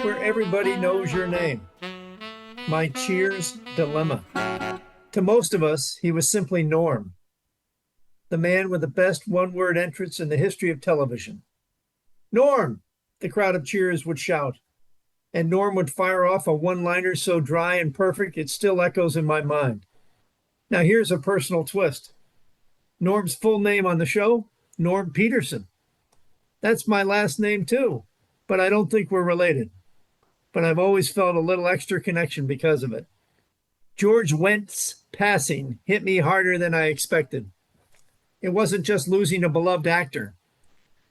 where everybody knows your name. My Cheers dilemma. To most of us, he was simply Norm, the man with the best one-word entrance in the history of television. Norm, the crowd of cheers would shout, and Norm would fire off a one-liner so dry and perfect it still echoes in my mind. Now here's a personal twist. Norm's full name on the show, Norm Peterson. That's my last name too, but I don't think we're related. But I've always felt a little extra connection because of it. George Wendt's passing hit me harder than I expected. It wasn't just losing a beloved actor.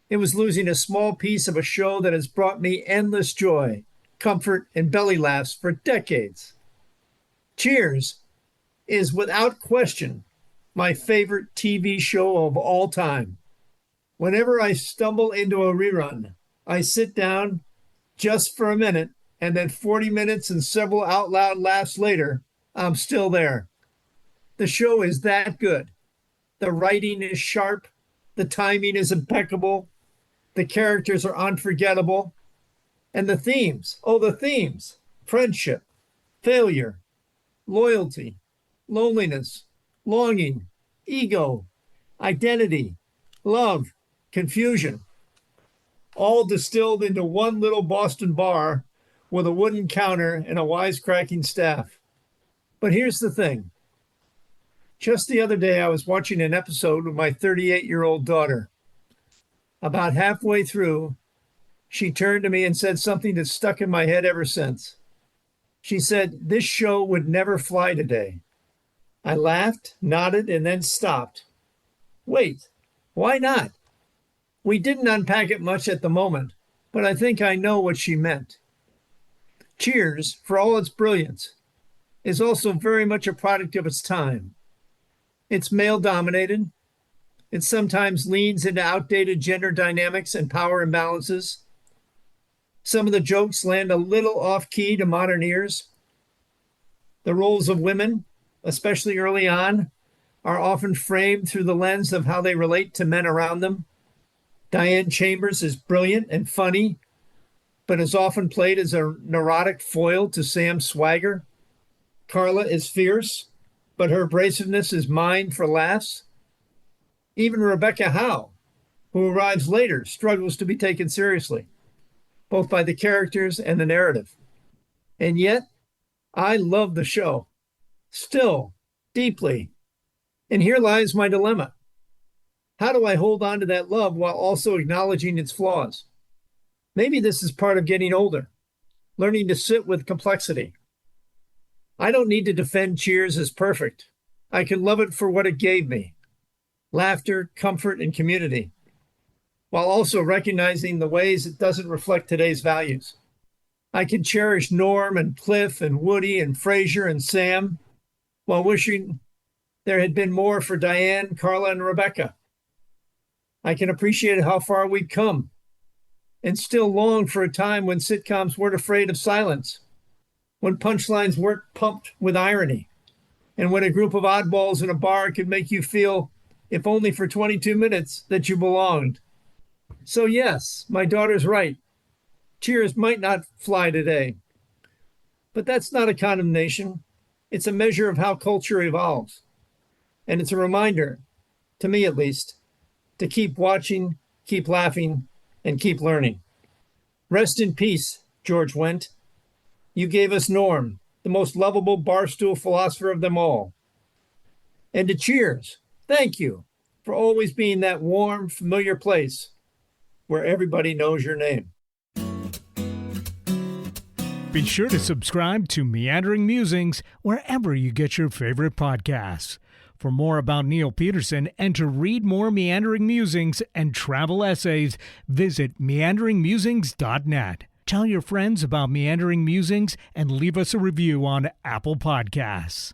It was losing a small piece of a show that has brought me endless joy, comfort, and belly laughs for decades. Cheers is without question my favorite TV show of all time. Whenever I stumble into a rerun, I sit down just for a minute, and then 40 minutes and several out loud laughs later, I'm still there. The show is that good. The writing is sharp. The timing is impeccable. The characters are unforgettable. And the themes, friendship, failure, loyalty, loneliness, longing, ego, identity, love, confusion, all distilled into one little Boston bar with a wooden counter and a wisecracking staff. But here's the thing. Just the other day, I was watching an episode with my 38-year-old daughter. About halfway through, she turned to me and said something that's stuck in my head ever since. She said, "This show would never fly today." I laughed, nodded, and then stopped. Wait, why not? We didn't unpack it much at the moment, but I think I know what she meant. Cheers, for all its brilliance, is also very much a product of its time. It's male-dominated. It sometimes leans into outdated gender dynamics and power imbalances. Some of the jokes land a little off-key to modern ears. The roles of women, especially early on, are often framed through the lens of how they relate to men around them. Diane Chambers is brilliant and funny, but is often played as a neurotic foil to Sam's swagger. Carla is fierce, but her abrasiveness is mined for laughs. Even Rebecca Howe, who arrives later, struggles to be taken seriously, both by the characters and the narrative. And yet, I love the show, still, deeply. And here lies my dilemma. How do I hold on to that love while also acknowledging its flaws? Maybe this is part of getting older, learning to sit with complexity. I don't need to defend Cheers as perfect. I can love it for what it gave me: laughter, comfort, and community, while also recognizing the ways it doesn't reflect today's values. I can cherish Norm and Cliff and Woody and Frasier and Sam, while wishing there had been more for Diane, Carla, and Rebecca. I can appreciate how far we'd come and still long for a time when sitcoms weren't afraid of silence, when punchlines weren't pumped with irony, and when a group of oddballs in a bar could make you feel, if only for 22 minutes, that you belonged. So yes, my daughter's right. Cheers might not fly today. But that's not a condemnation. It's a measure of how culture evolves. And it's a reminder, to me at least, to keep watching, keep laughing, and keep learning. Rest in peace, George Wendt. You gave us Norm, the most lovable barstool philosopher of them all. And to Cheers, thank you for always being that warm, familiar place where everybody knows your name. Be sure to subscribe to Meandering Musings wherever you get your favorite podcasts. For more about Neil Peterson and to read more Meandering Musings and travel essays, visit meanderingmusings.net. Tell your friends about Meandering Musings and leave us a review on Apple Podcasts.